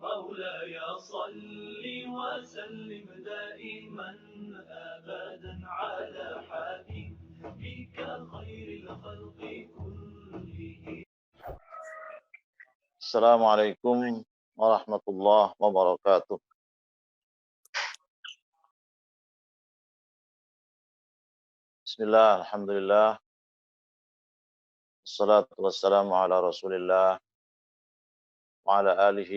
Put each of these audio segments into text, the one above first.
مولاي صل وسلم دائما أبدا على حبيبك خير الخلق كلهم. السلام عليكم ورحمة الله وبركاته. بسم الله الحمد لله والصلاة والسلام على رسول الله وعلى آله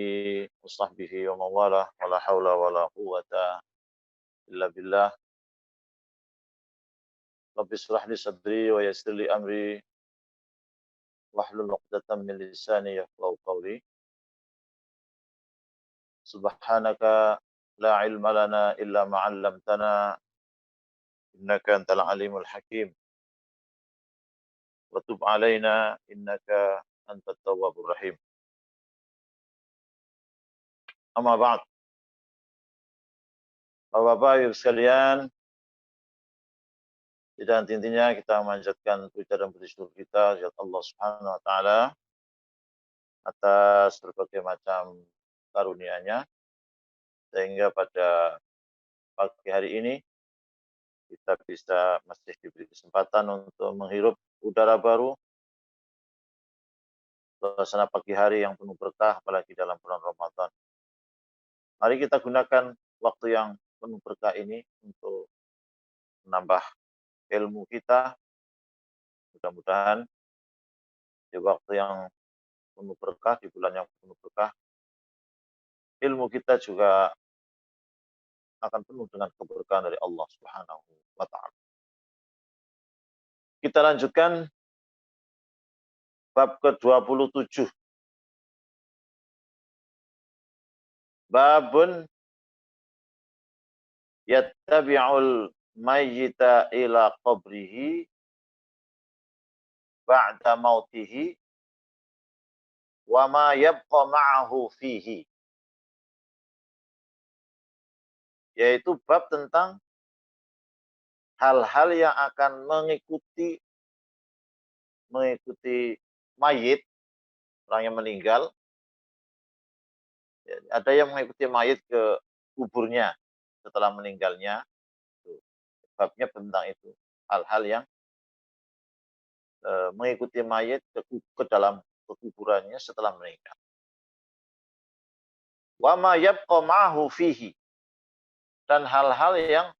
وصحبه ومن والاه ولا حول ولا قوة إلا بالله. رب اشرح لي صدري ويسر لي أمري واحلل عقدة من لساني يفقهوا قولي. سبحانك لا علم لنا إلا ما علمتنا إنك أنت العليم الحكيم وتب علينا إنك أنت التواب الرحيم. Amma ba'd. Bapak-bapak Ibu sekalian, dan intinya kita memanjatkan puja dan bersyukur kita kepada Allah Subhanahu wa taala atas berbagai macam karunia-Nya sehingga pada pagi hari ini kita bisa masih diberi kesempatan untuk menghirup udara baru, suasana pagi hari yang penuh berkah apalagi dalam bulan Ramadan. Mari kita gunakan waktu yang penuh berkah ini untuk menambah ilmu kita. Mudah-mudahan di waktu yang penuh berkah, di bulan yang penuh berkah, ilmu kita juga akan penuh dengan keberkahan dari Allah Subhanahu wa taala. Kita lanjutkan bab ke-27. Babun yattabi'ul mayyita ila qabrihi ba'da mautihi wa ma yabqa ma'ahu fihi. Yaitu bab tentang hal-hal yang akan mengikuti mayit, orang yang meninggal. Ada yang mengikuti mayit ke kuburnya setelah meninggalnya. Babnya tentang itu. Hal-hal yang mengikuti mayit ke dalam kuburannya setelah meninggal. Wa ma yabqa ma'ahu fihi. Dan hal-hal yang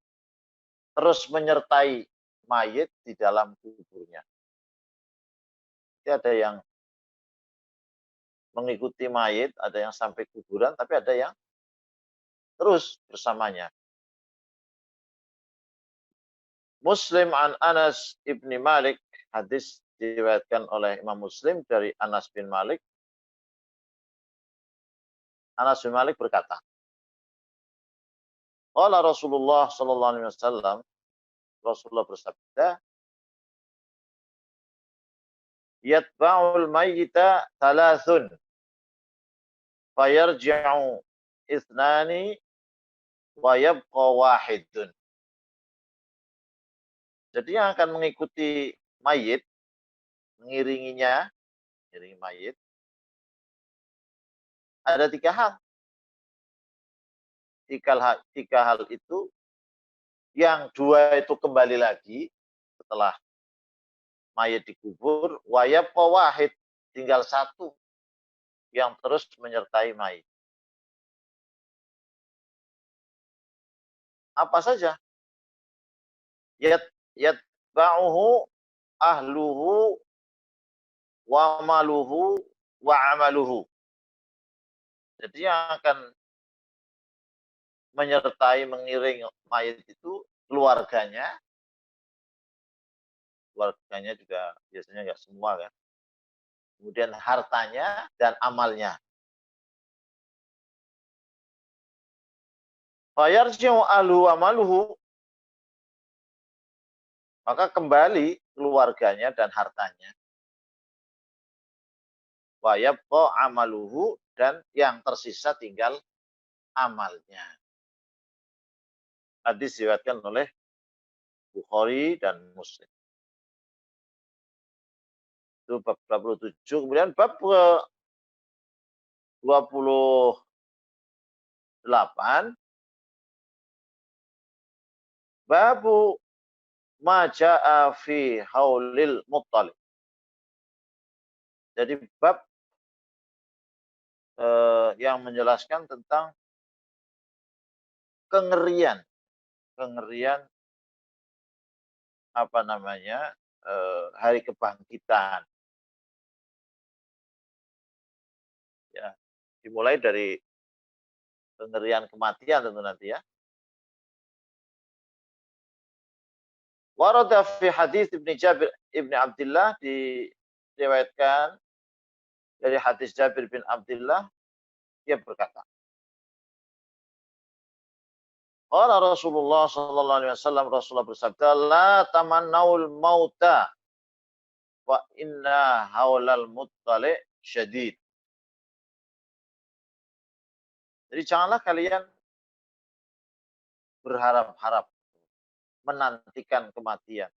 terus menyertai mayit di dalam kuburnya. Jadi ada yang mengikuti mayit, ada yang sampai kuburan, tapi ada yang terus bersamanya. Muslim an Anas ibni Malik, hadis diriwayatkan oleh Imam Muslim dari Anas bin Malik. Anas bin Malik berkata, qala Rasulullah sallallahu alaihi wasallam, Rasulullah bersabda, yatba'ul mayyita thalathun fayarji'u ithnani wa yabqa wahidun. Jadi yang akan mengikuti mayit, mengiringinya, mengiringi mayit, ada tiga hal. Tiga hal itu, yang dua itu kembali lagi setelah mayit dikubur, wa yabqa wahid, tinggal satu yang terus menyertai mayit. Apa saja? Yatba'uhu ahluhu wa maluhu wa amaluhu. Jadi yang akan menyertai, mengiring mayit itu keluarganya. Keluarganya juga biasanya nggak semua kan. Kemudian hartanya dan amalnya. Fayarji'u ahluhu wa maluhu. Maka kembali keluarganya dan hartanya. Wa yabqa amaluhu, dan yang tersisa tinggal amalnya. Hadis diriwayatkan oleh Bukhari dan Muslim. Itu bab 27. Kemudian bab 28 8, babu ma jaa fi haulil muttalib. Jadi bab yang menjelaskan tentang kengerian apa namanya, hari kebangkitan. Ya, dimulai dari kengerian kematian tentu nanti ya. Warada fi hadis Ibnu Jabir Ibnu Abdullah, diriwayatkan dari hadis Jabir bin Abdullah, dia berkata, qala Rasulullah sallallahu alaihi wasallam, Rasulullah bersabda, la tamannaul mauta wa inna haulal muttali syadid. Jadi janganlah kalian berharap-harap, menantikan kematian.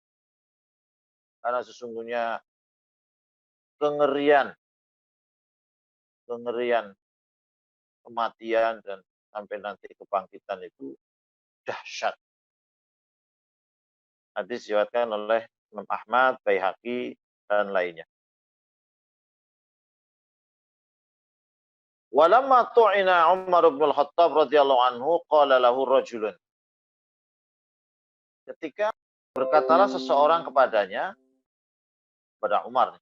Karena sesungguhnya kengerian kematian dan sampai nanti kebangkitan itu dahsyat. Hadis diriwayatkan oleh Imam Ahmad, Baihaqi, dan lainnya. Walamma tu'ina Umar bin Al-Khattab radhiyallahu anhu, qala lahu rajulun. Ketika berkatalah seseorang kepadanya, kepada Umar,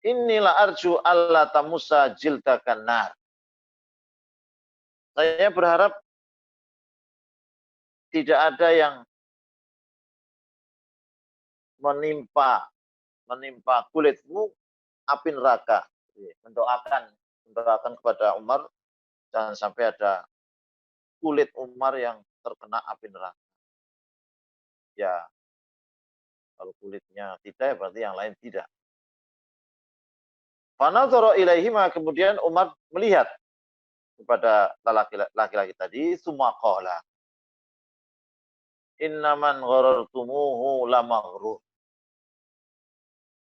inilah arju alla tamusa jildakan nar. Saya berharap tidak ada yang menimpa kulitmu api neraka. Mendoakan kepada Umar, jangan sampai ada kulit Umar yang terkena api neraka. Ya, kalau kulitnya tidak, ya berarti yang lain tidak. Fanadhara ilaihima, kemudian Umar melihat kepada laki-laki tadi, summa qala, innaman gharartumuhu lamaghrur.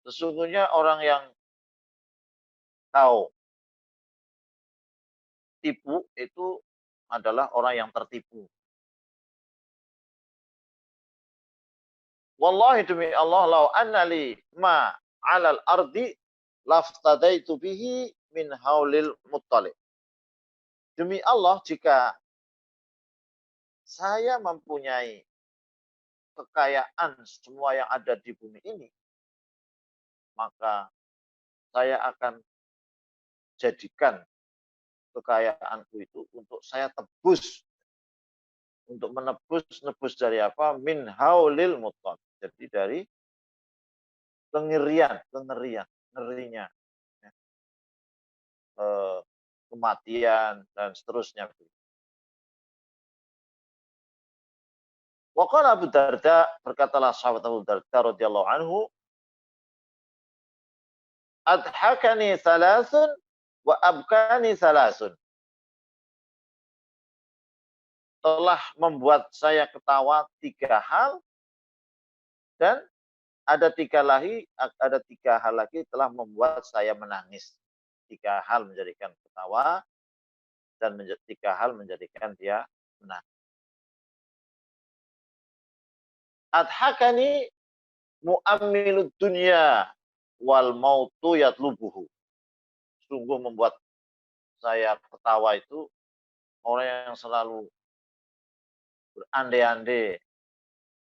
Sesungguhnya orang yang kau tipu itu adalah orang yang tertipu. Wallahi, demi Allah, lau anna li ma 'alal ardi laftadaitu bihi min haulil muttalib. Demi Allah, jika saya mempunyai kekayaan semua yang ada di bumi ini, maka saya akan jadikan kekayaanku itu untuk saya tebus, untuk menebus dari apa? Min haulil muttalib. Jadi dari ngerinya, ya, kematian dan seterusnya. Waqala Abu Darda, berkatalah sahabat Abu Darda radhiyallahu anhu, adhakani salasun wa abkani salasun. Telah membuat saya ketawa 3 hal, dan ada 3 hal lagi telah membuat saya menangis. 3 hal menjadikan ketawa dan 3 hal menjadikan dia menangis. Adhakani mu'ammilud dunya wal mautu yatlubuhu. Sungguh membuat saya ketawa itu orang yang selalu berandai-andai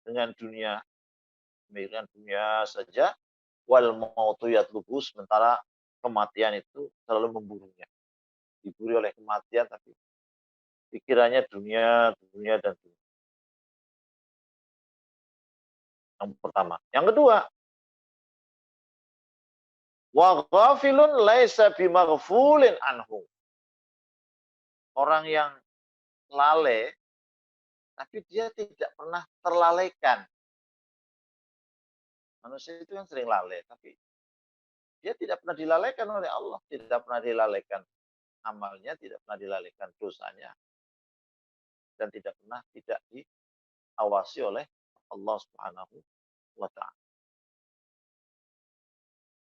dengan dunia, memikirkan dunia saja, wal mautu yatlubuhu, sementara kematian itu selalu memburunya. Diburu oleh kematian, tapi pikirannya dunia dan dunia. Yang pertama. Yang kedua, wa ghafilun laisa bimaghfulin anhu. Orang yang lalai, tapi dia tidak pernah terlalaikan. Manusia itu yang sering lalai, tapi dia tidak pernah dilalaikan oleh Allah, tidak pernah dilalaikan amalnya, tidak pernah dilalaikan dosanya, dan tidak pernah tidak diawasi oleh Allah Subhanahu wa ta'ala.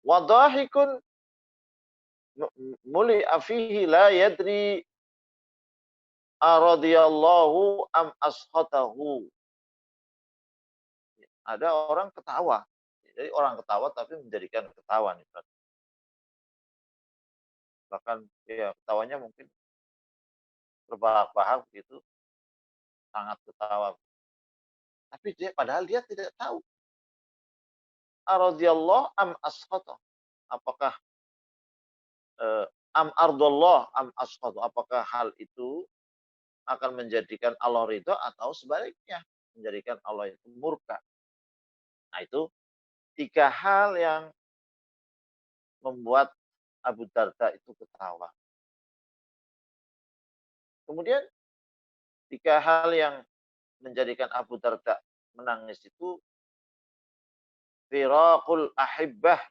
Wadahikun muli'a fihi la yadri aradiyallahu am askhatahu. Ada orang ketawa. Jadi orang ketawa tapi menjadikan ketawa nih. Bahkan ya ketawanya mungkin terbahak-bahak begitu, sangat ketawa. Tapi padahal dia tidak tahu. Aradiyallahu am askhatahu. Apakah am ardallah am askhatahu. Apakah hal itu akan menjadikan Allah ridho atau sebaliknya menjadikan Allah itu murka. Nah itu 3 hal yang membuat Abu Darda itu ketawa. Kemudian 3 hal yang menjadikan Abu Darda menangis itu firaqul ahibbah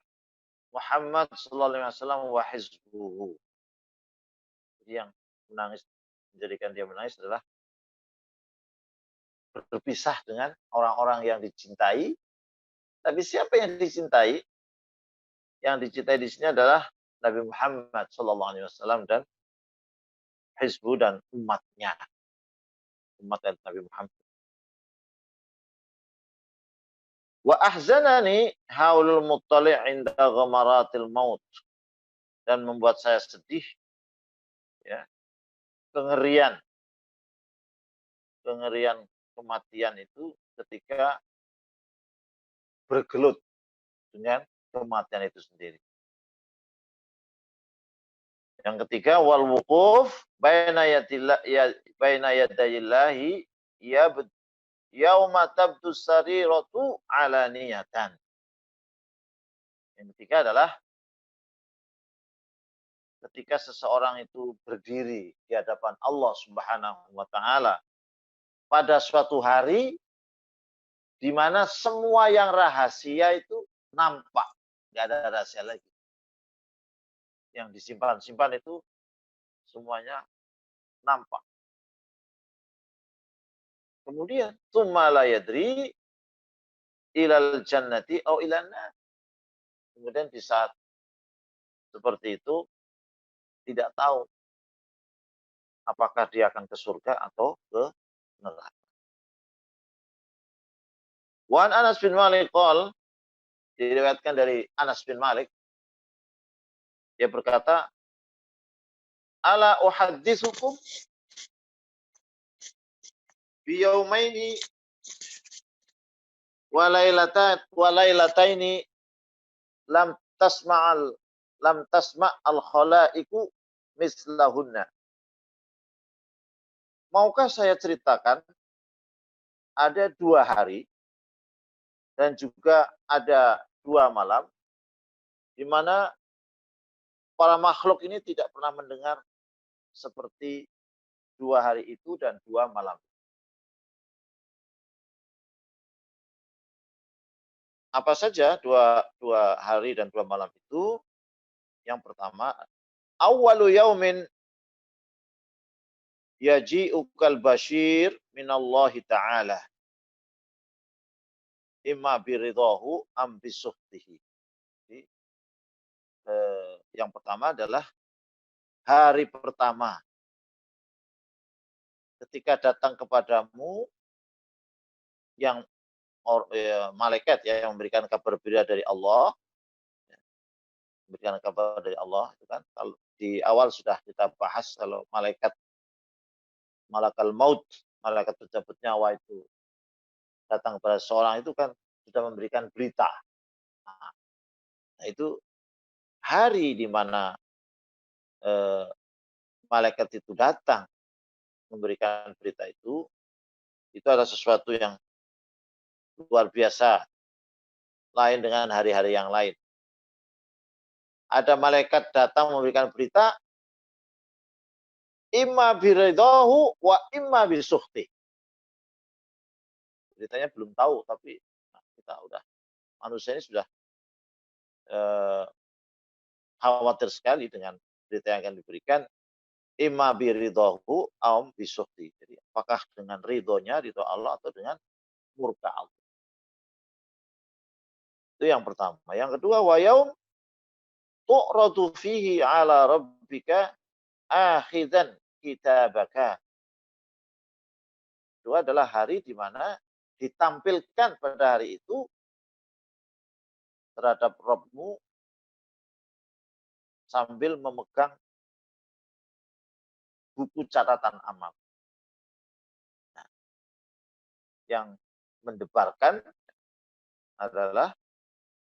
Muhammad sallallahu alaihi wasallam wa hizbuhu. Jadi yang menjadikan dia menangis adalah berpisah dengan orang-orang yang dicintai. Tapi siapa yang dicintai? Yang dicintai di sini adalah Nabi Muhammad sallallahu alaihi wasallam dan hizbu dan umatnya. Umat Nabi Muhammad. Wa ahzanani haulul muttali' inda ghamaratil maut. Dan membuat saya sedih ya. Kengerian kematian itu ketika bergelut dengan kematian itu sendiri. Yang ketiga wal wuquf baina yadayillahi yauma tabdu sariratu alaniyatan. Yang ketiga adalah ketika seseorang itu berdiri di hadapan Allah Subhanahu wa taala pada suatu hari di mana semua yang rahasia itu nampak, nggak ada rahasia lagi. Yang disimpan-simpan itu semuanya nampak. Kemudian tsumma la yadri ilal jannati au ilan nar. Kemudian di saat seperti itu tidak tahu apakah dia akan ke surga atau ke neraka. Wan Anas bin Malik qol, diriwayatkan dari Anas bin Malik, dia berkata, ala uhadditsukum bi yaumaini wa lailataini lam tasma'al khalaiqu mislahunna. Maukah saya ceritakan ada 2 hari dan juga ada 2 malam di mana para makhluk ini tidak pernah mendengar seperti 2 hari itu dan 2 malam. Apa saja 2 hari dan 2 malam itu? Yang pertama, awwalu yaumin yaji'ukal bashir minallahi ta'ala. Imma biridahu am bisukhtihi. Yang pertama adalah hari pertama ketika datang kepadamu yang malaikat ya yang memberikan kabar gembira dari Allah, memberikan kabar dari Allah itu kan. Kalau di awal sudah kita bahas kalau malakal maut, malaikat pencabut nyawa itu datang kepada seorang itu kan sudah memberikan berita. Nah, itu hari di mana malaikat itu datang memberikan berita itu adalah sesuatu yang luar biasa, lain dengan hari-hari yang lain. Ada malaikat datang memberikan berita, imma biridahu wa imma bisukhti. Beritanya belum tahu, tapi kita udah, manusia ini sudah khawatir sekali dengan berita yang akan diberikan, imma biridahu am bisukhti. Jadi apakah dengan ridhonya, ridho Allah, atau dengan murka Allah. Itu yang pertama. Yang kedua, wa yaum tu'radu fihi ala rabbika akhidan kitabaka kedua adalah hari di mana ditampilkan pada hari itu terhadap Rabbmu sambil memegang buku catatan amal. Nah, yang mendebarkan adalah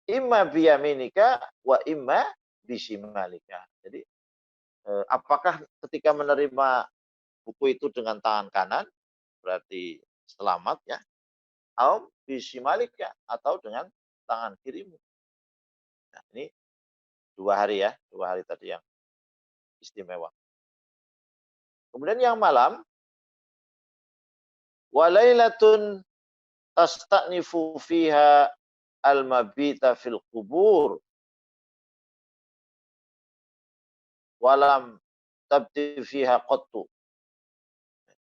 imma biyaminika wa imma bisimalika. Jadi apakah ketika menerima buku itu dengan tangan kanan berarti selamat ya, atau bisimalika atau dengan tangan kirimu. Nah, ini 2 hari ya, 2 hari tadi yang istimewa. Kemudian yang malam, walailatun tasta'nifu fiha al-mabita fil qubur walam tabti fiha qattu.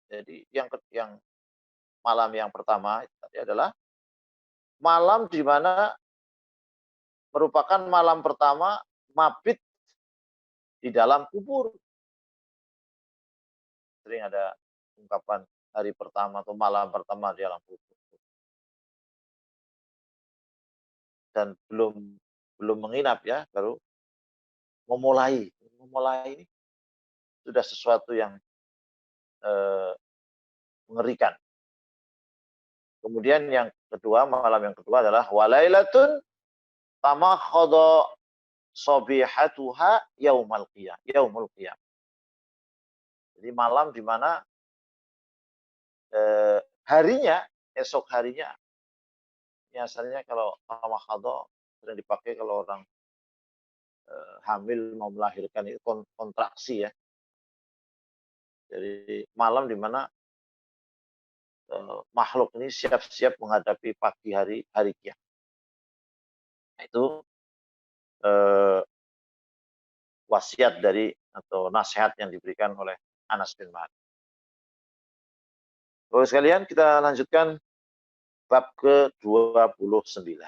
Jadi yang malam yang pertama tadi adalah malam di mana merupakan malam pertama mabit di dalam kubur. Sering ada ungkapan hari pertama atau malam pertama di dalam kubur. Dan belum menginap ya, baru memulai. Memulai ini sudah sesuatu yang mengerikan. Kemudian yang kedua, malam yang kedua adalah walailatun tamakhadha sabihatuha yaumul qiyam. Jadi malam di mana harinya, esok harinya, biasanya kalau tamakhadha sering dipakai kalau orang hamil mau melahirkan itu kontraksi ya. Jadi malam di mana makhluk ini siap-siap menghadapi pagi hari kiamat. Nah, itu wasiat dari atau nasihat yang diberikan oleh Anas bin Malik. Bapak sekalian, kita lanjutkan bab ke-29.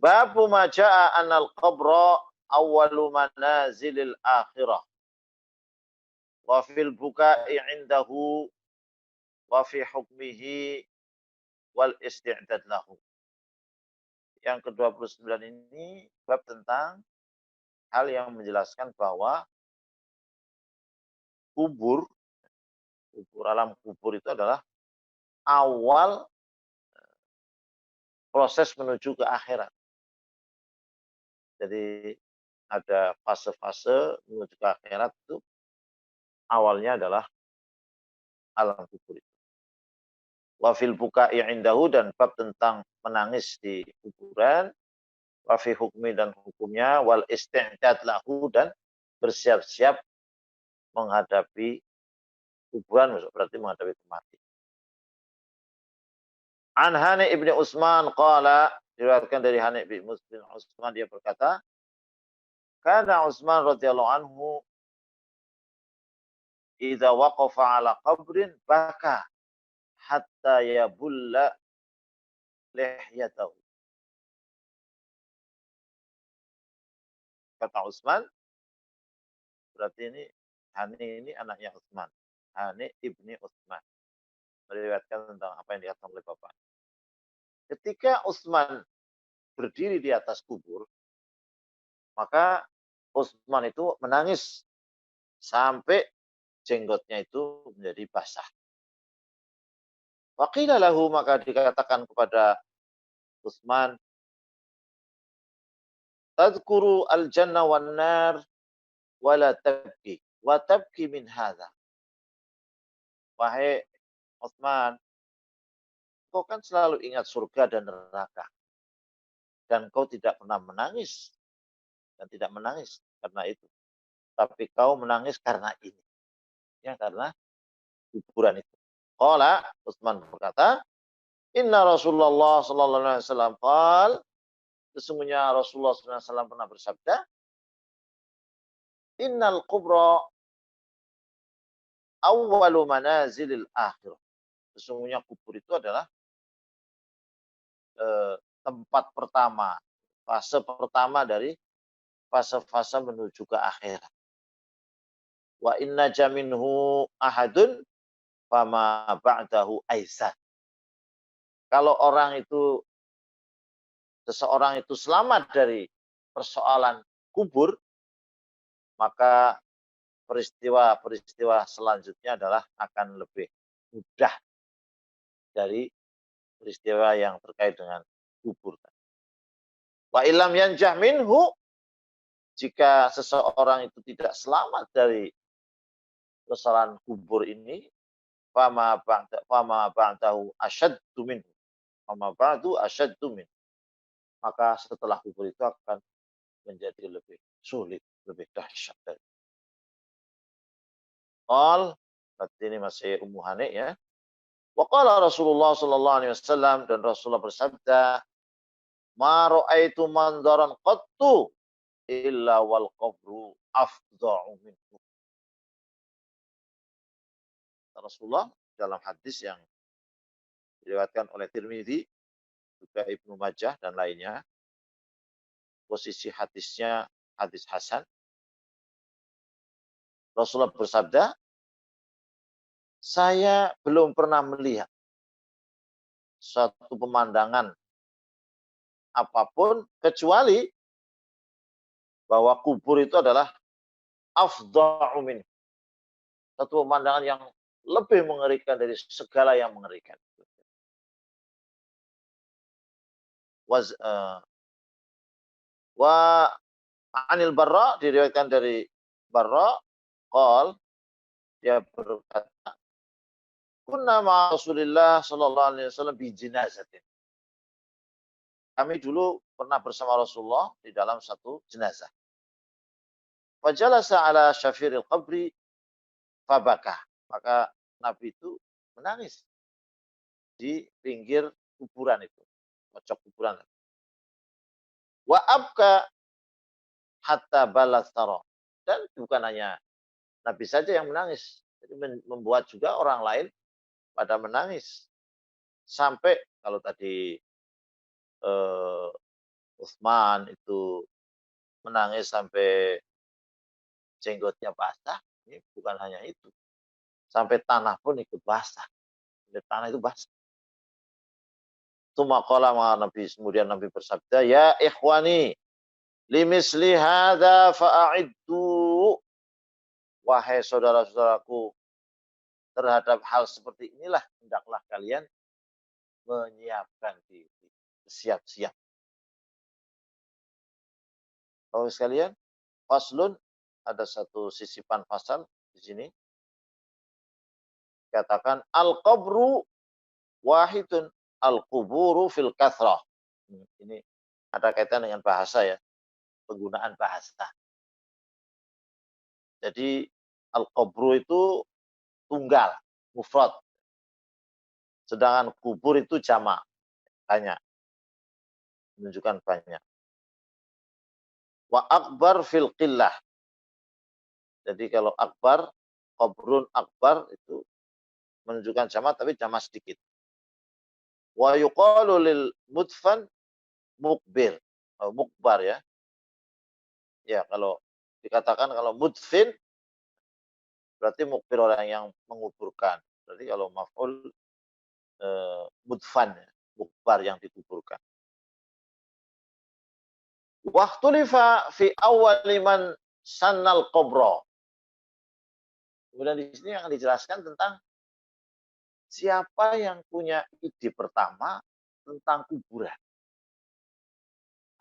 Bab ma jaa anal qabra awwalu manazilil akhirah wa fil buka'i indahu wa fi hukmihi wal isti'dad lahu. Yang ke-29 ini bab tentang hal yang menjelaskan bahwa alam kubur itu adalah awal proses menuju ke akhirat. Jadi ada fase-fase menuju ke akhirat itu awalnya adalah alam kubur itu. Wa fil buka'i indahu, dan bab tentang menangis di kuburan, wa fi hukmi, dan hukumnya, wal isti'dad lahu, dan bersiap-siap menghadapi kuburan, berarti menghadapi kematian. An Hani ibni Utsman qala, diriwayatkan dari Hani bin Utsman, dia berkata, kana Utsman radhiyallahu anhu idza waqafa ala qabrin baka hatta yabulla lihyatahu. Kata Utsman, berarti ini Hani ini anaknya Utsman. Hani ibni Utsman meriwayatkan tentang apa yang dikatakan oleh bapak. Ketika Utsman berdiri di atas kubur, maka Utsman itu menangis sampai jenggotnya itu menjadi basah. Waqila lahu, maka dikatakan kepada Utsman, tadhkuru al-jannah wan nar wala tabki wa tabki min hadha. Wahai Utsman, kau kan selalu ingat surga dan neraka, dan kau tidak pernah menangis dan tidak menangis karena itu, tapi kau menangis karena ini, ya, karena kuburan itu. Qala, Utsman berkata, inna Rasulullah sallallahu alaihi wasallam qala, sesungguhnya Rasulullah sallallahu alaihi wasallam pernah bersabda, innal kubra awwalu manazilil akhirah. Sesungguhnya kubur itu adalah tempat pertama, fase pertama dari fase-fase menuju ke akhirat. Wa inna jaminhu ahadun fama ba'dahu aisar. Kalau seseorang itu selamat dari persoalan kubur, maka peristiwa-peristiwa selanjutnya adalah akan lebih mudah dari peristiwa yang terkait dengan kubur. Wa ilam yanjah minhu, jika seseorang itu tidak selamat dari persoalan kubur ini, fama ba'dahu asyaddu minhu. Fama ba'du asyaddu minhu. Maka setelah kubur itu akan menjadi lebih sulit, lebih dahsyat dari. Berarti ini masih Ummu Hani ya. Wa qala Rasulullah sallallahu alaihi wasallam, dan Rasulullah bersabda, "Ma ra'aitu mandaran qattu illa wal qabru afdha'u minhu." Rasulullah dalam hadis yang diriwayatkan oleh Tirmidzi, juga Ibnu Majah dan lainnya, posisi hadisnya hadis hasan. Rasulullah bersabda, saya belum pernah melihat suatu pemandangan apapun kecuali bahwa kubur itu adalah afdha'u min. Satu pemandangan yang lebih mengerikan dari segala yang mengerikan. Wa anil Barra, diriwayatkan dari Barra, qol, dia berkata, kunna ma Rasulillah sallallahu alaihi wasallam bi jinazatin. Kami dulu pernah bersama Rasulullah di dalam satu jenazah. Fajalasa ala syafiril qabri fabaka. Maka Nabi itu menangis di pinggir kuburan itu, pojok kuburan. Wa abka hatta balasara. Dan bukan hanya Nabi saja yang menangis, jadi membuat juga orang lain pada menangis. Sampai kalau tadi Utsman itu menangis sampai jenggotnya basah, ini bukan hanya itu. Sampai tanah pun ikut basah. Tanah itu basah. Tsumma qala Nabi, kemudian Nabi bersabda, ya ikhwani, limisli hadza fa'iddu. Wahai saudara-saudaraku, terhadap hal seperti inilah hendaklah kalian menyiapkan diri, siap-siap. Bapak sekalian, faslun, ada satu sisipan pasal di sini. Katakan al-qabru wahidun, al-quburu fil kathrah. Ini ada kaitan dengan bahasa ya, penggunaan bahasa. Jadi al-qabru itu tunggal, mufrad. Sedangkan kubur itu jamak, banyak. Menunjukkan banyak. Wa akbar fil qillah. Jadi kalau akbar, qabrun akbar itu menunjukkan jamak tapi jamak sedikit. Wa yuqalu lil mudfan mukbir, mukbar ya. Ya, kalau dikatakan kalau mudfin berarti mukbir, orang yang menguburkan. Berarti kalau maf'ul mudfan ya, mukbar yang dikuburkan. Waqtulifa fi awwali man sannal qabra. Kemudian di sini akan dijelaskan tentang siapa yang punya ide pertama tentang kuburan.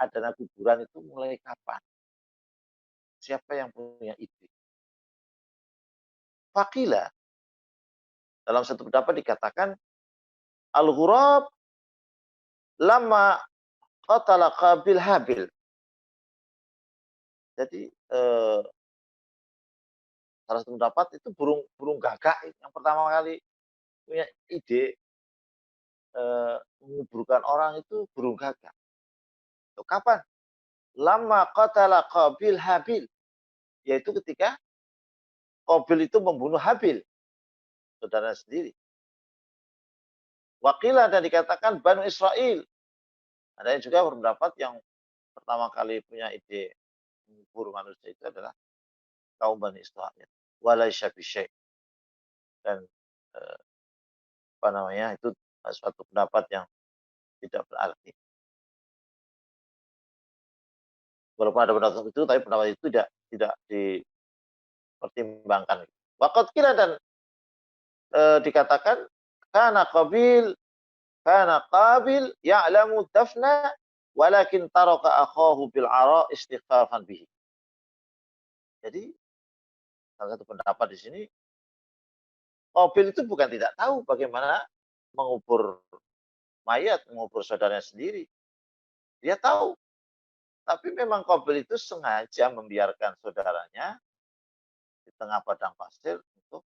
Adanya kuburan itu mulai kapan? Siapa yang punya ide? Faqila, dalam satu pendapat dikatakan, al-ghurab lama qatala Qabil Habil. Jadi salah satu pendapat itu burung gagak yang pertama kali punya ide menguburkan orang itu burung gagak. Itu kapan? Lama qatala Qabil Habil, yaitu ketika Qabil itu membunuh Habil, saudara sendiri. Wakilah, dan dikatakan Banu Israel. Ada yang juga berpendapat yang pertama kali punya ide mengubur manusia itu adalah kaum Bani Israel. walaysa bisyai'. Dan apa namanya, itu suatu pendapat yang tidak berarti. Walaupun ada pendapat itu, tapi pendapat itu tidak dipertimbangkan. Waqad qila, dan dikatakan kana Qabil ya'lamu dafna walakin taraka akhahu bil ara istighfafan bihi. Jadi salah satu pendapat di sini, Qabil itu bukan tidak tahu bagaimana mengubur mayat, mengubur saudaranya sendiri. Dia tahu, tapi memang Qabil itu sengaja membiarkan saudaranya di tengah padang pasir untuk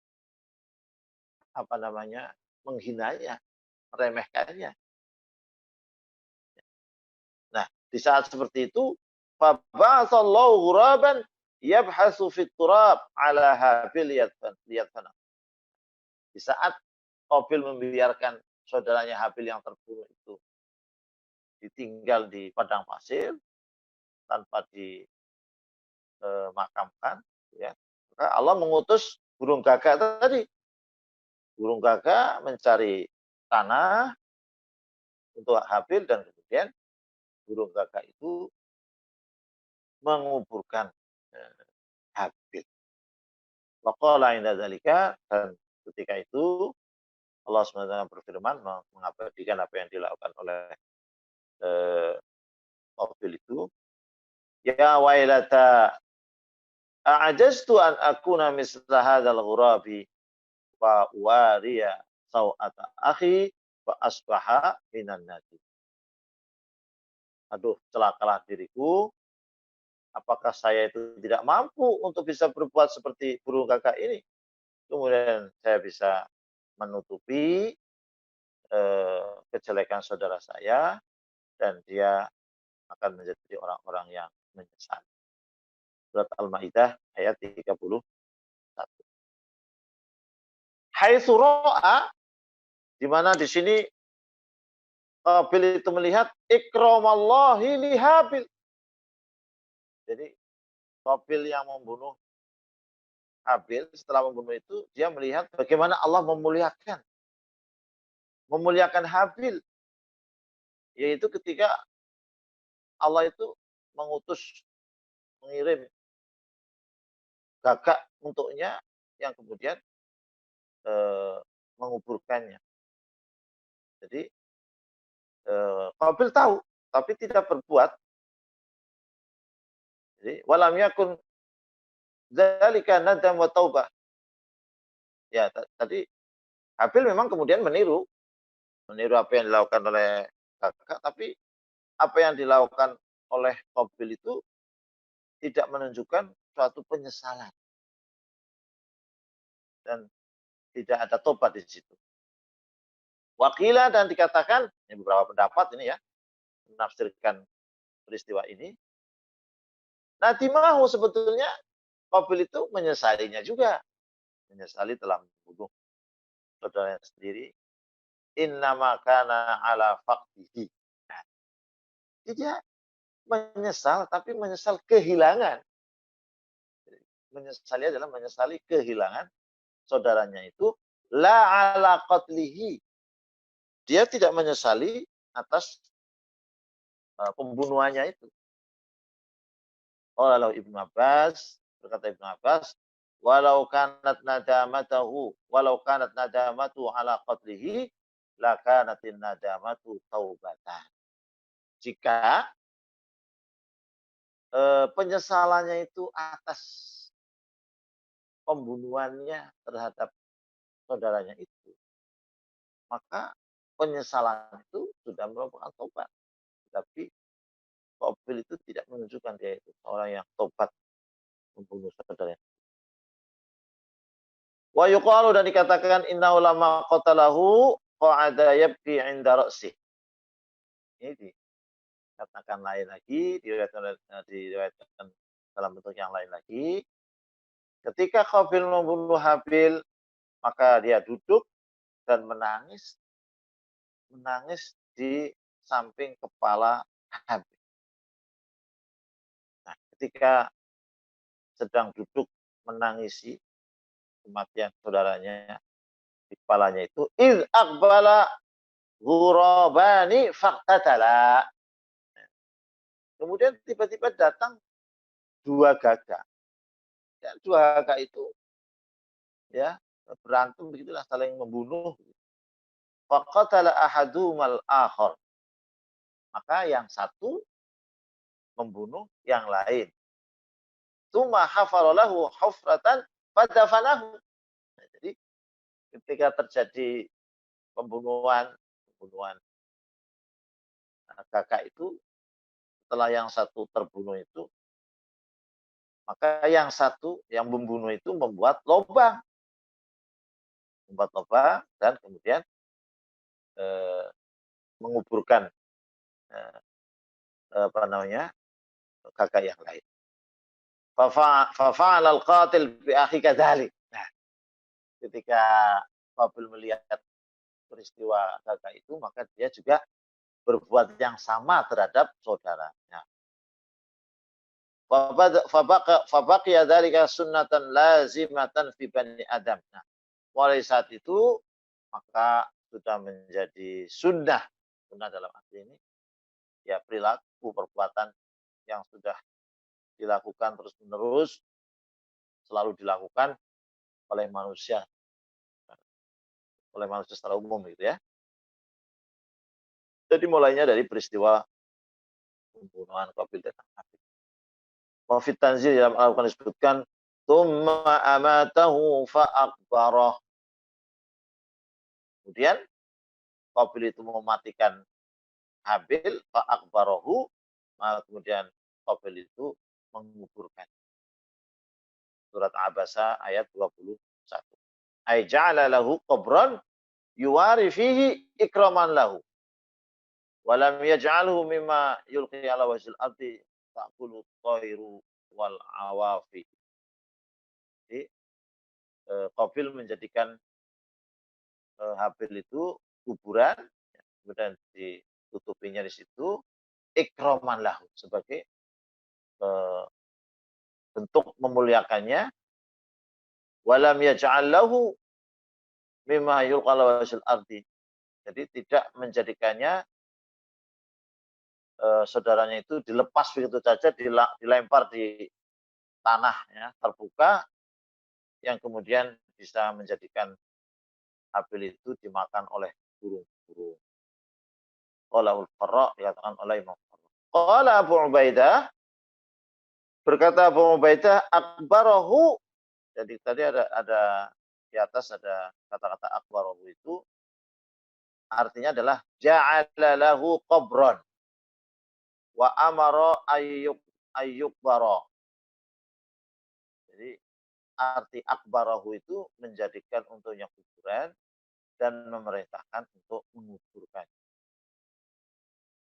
apa namanya, menghinanya, meremehkannya. Nah, di saat seperti itu, faba'atsallahu ghuraban yabhasu fit turab ala Habil liyadfana. Di saat Qabil membiarkan saudaranya Habil yang terbunuh itu ditinggal di padang pasir tanpa dimakamkan, ya, maka Allah mengutus burung gagak tadi. Burung gagak mencari tanah untuk Habil, dan kemudian burung gagak itu menguburkan Habil. Wa qala inda dzalika, dan ketika itu Allah SWT berfirman mengabadikan apa yang dilakukan oleh Qabil itu. Ya wailata a'jaztu an akuna misla hadzal ghurabi wa wariya sawata akhi fa asbaha minan nadi. Aduh, celakalah diriku, apakah saya itu tidak mampu untuk bisa berbuat seperti burung gagak ini? Kemudian saya bisa menutupi kejelekan saudara saya, dan dia akan menjadi orang-orang yang menyesal. Surat Al-Maidah ayat 31. Haitsu ra'a, di mana di sini Qabil itu melihat ikramallahi li Habil. Jadi Qabil yang membunuh Habil, setelah membunuh itu dia melihat bagaimana Allah memuliakan Habil, yaitu ketika Allah itu mengirim gagak untuknya yang kemudian menguburkannya. Jadi Qabil tahu tapi tidak berbuat. Jadi walam yakun dzalika nadam wa taubah. Ya, tadi Habil memang kemudian meniru apa yang dilakukan oleh kakak, tapi apa yang dilakukan oleh Qabil itu tidak menunjukkan suatu penyesalan dan tidak ada tobat di situ. Wakilah, dan dikatakan, ini beberapa pendapat ini ya, menafsirkan peristiwa ini. Nadimahu, sebetulnya Qabil itu menyesalinya juga. Menyesali telah membunuh saudaranya sendiri. Innama kana ala faqdihi. Nah, dia menyesal, tapi menyesal kehilangan. Menyesali adalah menyesali kehilangan saudaranya itu. La ala qatlihi. Dia tidak menyesali atas pembunuhannya itu. Qala Ibnu Abbas, berkata Ibnu Abbas, walau kanat nadamatu ala qatlihi la kanatin nadamatu taubatan. Jika penyesalannya itu atas pembunuhannya terhadap saudaranya itu, maka penyesalan itu sudah merupakan tobat. Tapi Qabil itu tidak menunjukkan dia itu orang yang tobat membunuh saudaranya. Wa yuqalu, dan dikatakan inna ulama qatalahu qa'ada yabki 'inda ra'sih. Ini dikatakan lain lagi, diriwayatkan dalam bentuk yang lain lagi. Ketika Qabil membunuh Habil, maka dia duduk dan menangis di samping kepala Habil. Nah, ketika sedang duduk menangisi, kematian saudaranya di kepalanya itu, iz aqbala ghurabani faqtatala. Kemudian tiba-tiba datang dua gagak. Ya, dua gagak itu ya berantem begitulah, saling membunuh. Faqatala ahadumal akhar. Maka yang satu membunuh yang lain. Tsumma hafaralahu hufratan fadafanahu. Nah, jadi ketika terjadi pembunuhan kakak itu, setelah yang satu terbunuh itu, maka yang satu yang membunuh itu membuat lubang, dan kemudian menguburkan apa namanya kakak yang lain. Fafa'al al-qatil bi akhi kadzalik. Nah, ketika Qabil melihat peristiwa kakak itu, maka dia juga berbuat yang sama terhadap saudaranya. Fabaqiya dzalika sunnatan lazimatan fi bani Adam. Nah, mulai saat itu maka sudah menjadi sunnah dalam arti ini ya perilaku perbuatan yang sudah dilakukan terus-menerus, selalu dilakukan oleh manusia secara umum gitu ya. Jadi mulainya dari peristiwa pembunuhan Qabil dan Habil. Wa fit tanzil dalam Al-Qur'an disebutkan tsumma amatahu fa aqbarah. Kemudian Qabil itu mematikan Habil fa aqbarahu, kemudian Qabil itu menguburkan. Surat Abasa ayat 21. Ai ja'ala lahu qabran yuwari fihi ikraman lahu. Walam yaj'alhu mimma yulqi ala wajhil ardi ta'kulu thairu wal awafi. Jadi Qabil menjadikan Habil itu kuburan, kemudian ditutupinya di situ ikraman lahu sebagai bentuk memuliakannya. Walam yaj'al lahu mimma yulqa ala wajhil ardi. Jadi tidak menjadikannya saudaranya itu dilepas begitu saja, dilempar di tanah ya, terbuka, yang kemudian bisa menjadikan Habil itu dimakan oleh burung-burung. Qaulul Farra, dikatakan oleh Imam Farra. Qala Abu Ubaidah, berkata Abu Ubaidah, akbarahu. Jadi tadi ada di atas ada kata-kata akbarahu itu artinya adalah ja'ala lahu qabran wa amara ayyukbara. Jadi arti akbarahu itu menjadikan untuknya kuburan dan memerintahkan untuk menguburkan.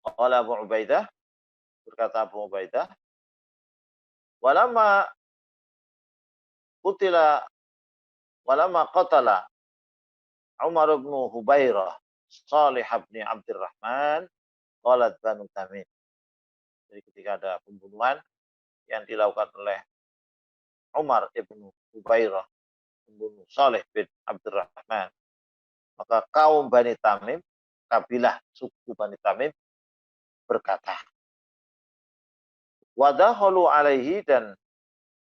Qala Abu Ubaidah, berkata Abu Ubaidah, walamma qatala Umar bin Hubairah Salih bin Abdurrahman qalat Banu Tamim. Jadi ketika ada pembunuhan yang dilakukan oleh Umar bin Hubairah membunuh Salih bin Abdurrahman, maka kaum Bani Tamim, kabilah suku Bani Tamim berkata, wadahulu alaihi, dan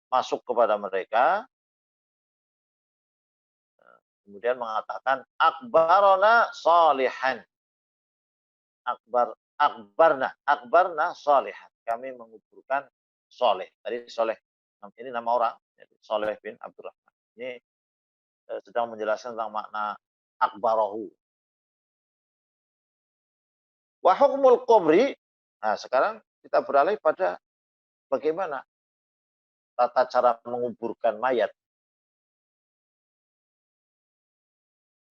masuk kepada mereka, kemudian mengatakan akbarona salihan, akbarna salihan, kami menguburkan Saleh. Tadi Saleh ini nama orang, Saleh bin Abdurrahman. Ini sedang menjelaskan tentang makna akbarahu. Wa hukmul qabri. Nah, sekarang kita beralih pada bagaimana tata cara menguburkan mayat.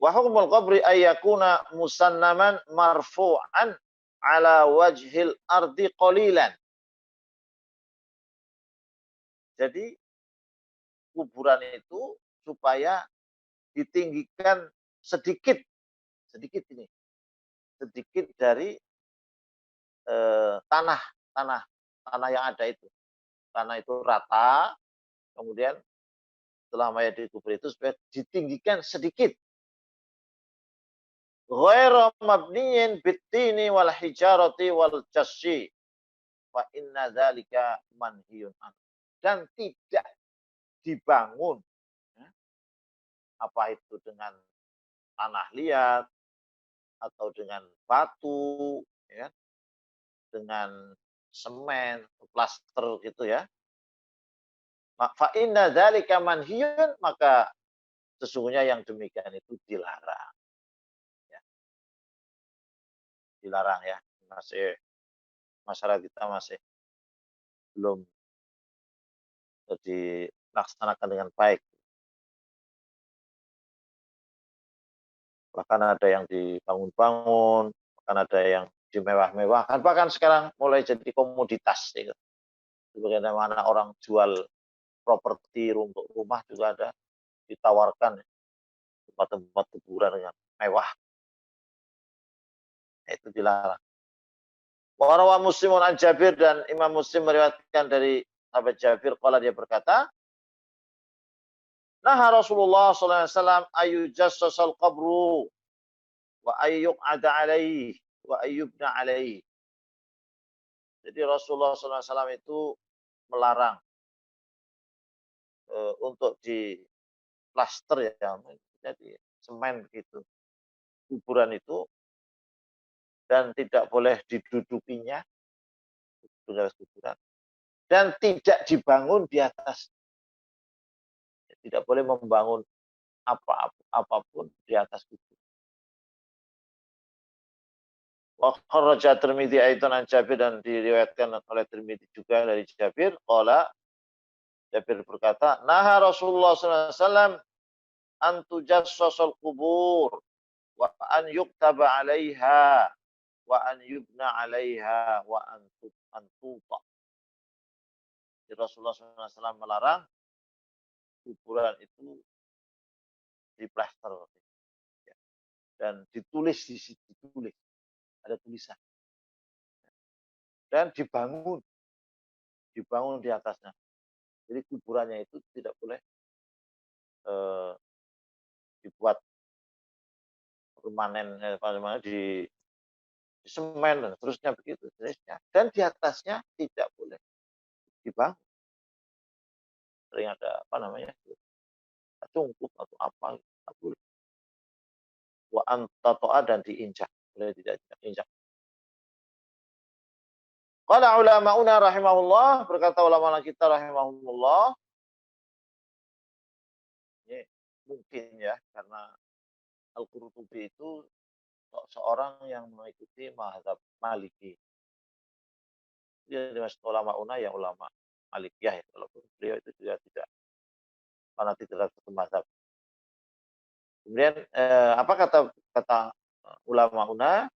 Wa hukmul qabri ayyakuna musannaman marfu'an ala wajhil ardi qalilan. Jadi kuburan itu supaya ditinggikan sedikit dari tanah yang ada itu. Tanah itu rata, kemudian setelah mayat dikubur itu supaya ditinggikan sedikit. Ghairu mabniyin bittini wal hijarati wal jasyi. Fa inna dzalika manhiyun an. Dan tidak dibangun, ya, apa itu dengan tanah liat atau dengan batu, ya, dengan semen, plaster gitu ya. Fa inna dzalika manhiyun, maka sesungguhnya yang demikian itu dilarang. Ya, dilarang ya. Masih masyarakat kita masih belum dilaksanakan dengan baik. Bahkan ada yang dibangun-bangun, bahkan ada yang dimewah-mewahkan, bahkan sekarang mulai jadi komoditas. Ya. Bagaimana orang jual properti untuk rumah juga ada ditawarkan tempat-tempat kuburan yang mewah. Itu dilarang. Warawa Muslimun an Jabir, dan Imam Muslim meriwayatkan dari sahabat Jabir, qala dia berkata, nah Rasulullah SAW ayujassasal qabru wa ayyuq'ada alaihi wa ayyubna alaihi. Jadi Rasulullah SAW itu melarang untuk di plaster ya, jadi semen gitu kuburan itu, dan tidak boleh didudukinya kuburan, dan tidak dibangun di atas, tidak boleh membangun apapun di atas kubur. Wa kharraja Tirmidzi aidan an Jabir, dan diriwayatkan oleh Tirmidzi juga dari Jabir, qala Jabir berkata, naha Rasulullah sallallahu alaihi wasallam an tujassasal qubur wa an yuktaba 'alaiha wa an yubna 'alaiha wa an tuta. Rasulullah SAW melarang kuburan itu diplaster ya, dan ditulis di situ, ditulis, ada tulisan, dan dibangun di atasnya. Jadi kuburannya itu tidak boleh dibuat permanen, di semen dan seterusnya begitu jenisnya, dan di atasnya tidak boleh dibangun. Sering ada cungkup atau apa, tidak boleh. Wa antatoa, dan diinjak, boleh tidak diinjak. Qala ulama'una rahimahullah, berkata ulama kita rahimahullah, ini mungkin ya, karena Al-Qurtubi itu seorang yang mengikuti mazhab Maliki. Dia dimaksud ulama-una ya ulama Malikiyah ya. Kalau beliau itu juga tidak fanatik terhadap satu mazhab. Kemudian apa kata ulama-una?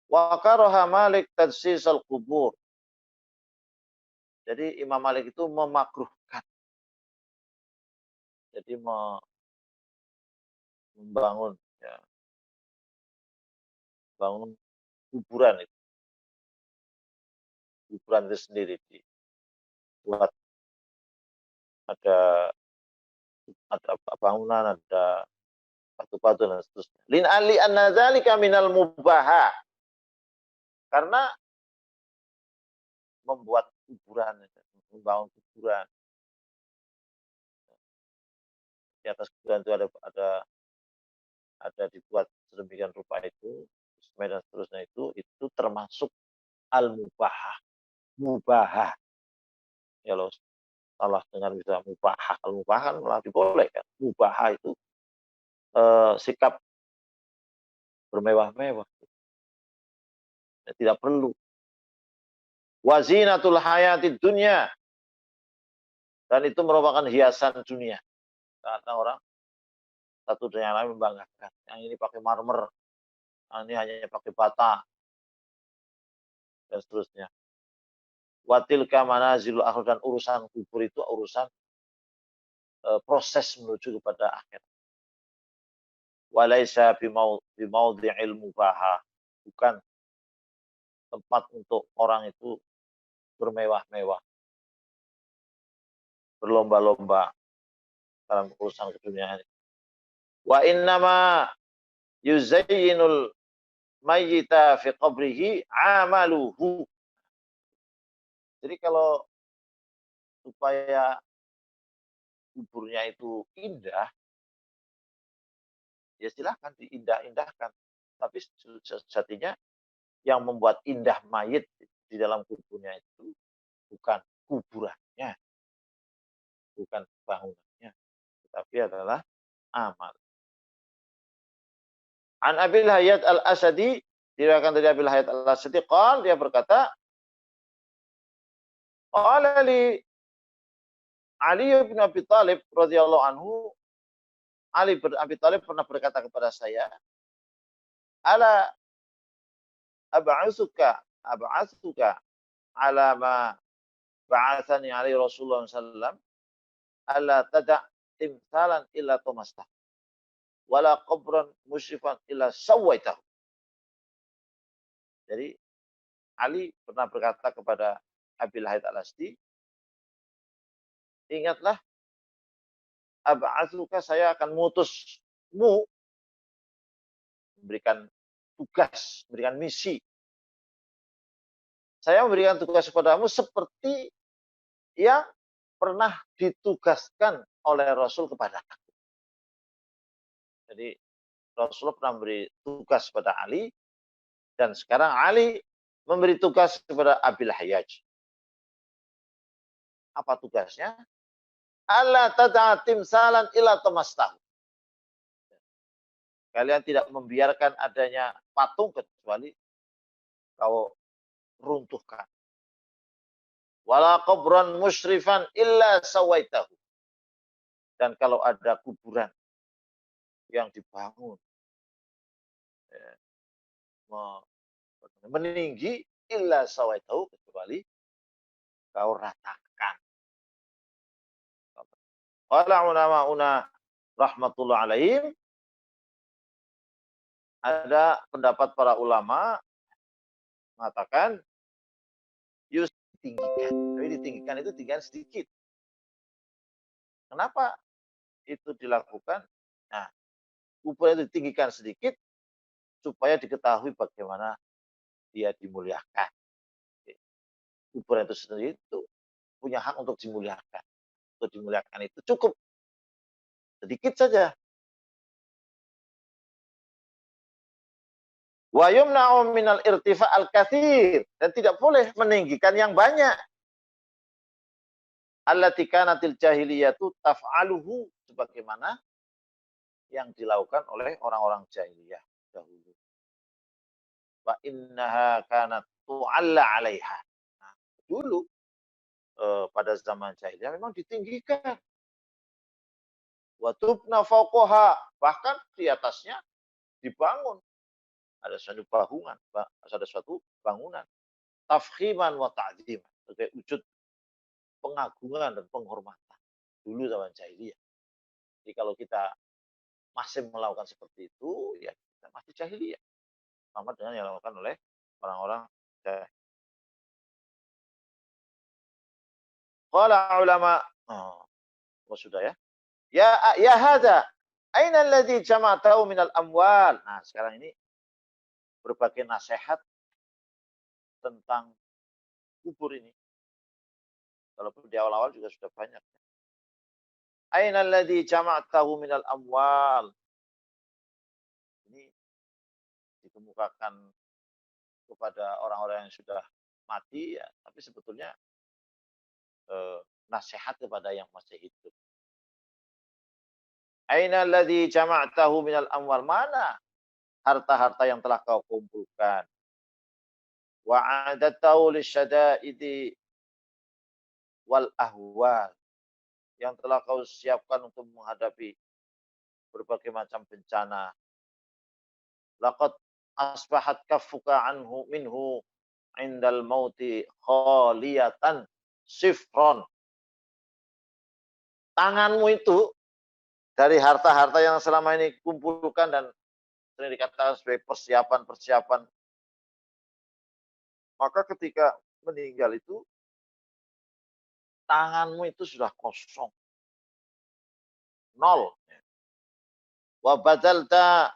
Wa karaha Malik tadsisal qubur. Jadi Imam Malik itu memakruhkan. Jadi membangun ya, bangun kuburan itu. Kuburan itu sendiri dibuat, ada bangunan, ada batu-batu dan seterusnya. Lin ali anna dzalika minal mubaha. Karena membuat kuburan, membangun kuburan, di atas kuburan itu ada dibuat sedemikian rupa itu, semen dan seterusnya itu termasuk al-mubahah. Mubahah. Ya loh, salah dengar bisa mubahah. Al-mubahah kan malah dibolehkan. Mubahah itu sikap bermewah-mewah. Ya, tidak perlu. Wazinatul hayatid dunya. Dan itu merupakan hiasan dunia. Karena orang satu dengan lain membanggakan. Yang ini pakai marmer, yang ini hanya pakai bata, dan seterusnya. Watilka manazilul akhir, dan urusan kubur itu urusan proses menuju kepada akhir. Walaisa bimaudhi'il mubaha, bukan tempat untuk orang itu bermewah-mewah, berlomba-lomba dalam urusan keduniaan. Wa innama yuzayyinul mayyita fi qabrihi amaluhu. Jadi kalau supaya kuburnya itu indah, ya silahkan diindah-indahkan. Tapi sejatinya yang membuat indah mayit di dalam kuburnya itu bukan kuburannya, bukan bangunannya, tetapi adalah amal. An Abil Hayyat Al-Asadi, diriwayatkan dari Abil Hayyat Al-Asadi, dia berkata, qala li Ali bin Abi Thalib radhiyallahu anhu, Ali bin Abi Thalib pernah berkata kepada saya, ala ab'atsuka ala ma ba'athani alaihi Rasulullah sallallahu alla tada' timsalan illa tumastah wala qabran musyrifan illa sawaitahu. Jadi Ali pernah berkata kepada Abil Hayyat Al-Asadi, ingatlah, ab'atsuka, saya akan mutusmu, memberikan tugas, memberikan misi. Saya memberikan tugas kepadamu seperti yang pernah ditugaskan oleh Rasul kepada aku. Jadi Rasulullah pernah memberi tugas kepada Ali, dan sekarang Ali memberi tugas kepada Abil Hayyaj. Apa tugasnya? Alla tad'a timsalan illa tamastahu. Kalian tidak membiarkan adanya patung kecuali kau runtuhkan. Wala qabran musyrifan illa sawaitahu. Dan kalau ada kuburan yang dibangun meninggi, illa sawaitahu, kecuali kau ratakan. Qala ulama'una rahmatullah alaihim, ada pendapat para ulama mengatakan ditinggikan. Tapi ditinggikan itu tinggikan sedikit. Kenapa itu dilakukan? Nah, kuburan itu ditinggikan sedikit supaya diketahui bagaimana dia dimuliakan. Kuburan itu sendiri itu punya hak untuk dimuliakan. Untuk dimuliakan itu cukup sedikit saja. Wa yumna'u minal irtifa' al-katsir, dan tidak boleh meninggikan yang banyak. Allati kanatil jahiliyatu taf'aluhu, sebagaimana yang dilakukan oleh orang-orang jahiliyah dahulu. Wa innaha kanat tu'alla 'alaiha. Nah, dulu pada zaman jahiliyah memang ditinggikan. Wa tubna fawqaha, bahkan di atasnya dibangun ada suatu bangunan, tafkhiman wa ta'dziman, sebagai wujud pengagungan dan penghormatan dulu zaman jahiliyah. Jadi kalau kita masih melakukan seperti itu, ya kita masih jahiliyah, sama dengan yang dilakukan oleh orang-orang jahiliyah. Qala ulama, sudah ya. Ya hadza, aina alladhi jama'tahu minal amwal. Nah, sekarang ini berbagai nasihat tentang kubur ini. Kalau di awal-awal juga sudah banyak. Aina alladhi jama'tahu minal amwal. Ini dikemukakan kepada orang-orang yang sudah mati, ya, tapi sebetulnya nasihat kepada yang masih hidup. Aina alladhi jama'tahu minal amwal, mana harta-harta yang telah kau kumpulkan. Wa 'adatahu lisyada'idi wal ahwal, yang telah kau siapkan untuk menghadapi berbagai macam bencana. Laqad asbahat kaffuka minhu indal mauti khaliyatan sifron. Tanganmu itu dari harta-harta yang selama ini kumpulkan dan sering dikatakan sebagai persiapan-persiapan, maka ketika meninggal itu tanganmu itu sudah kosong. nol. Wa badalta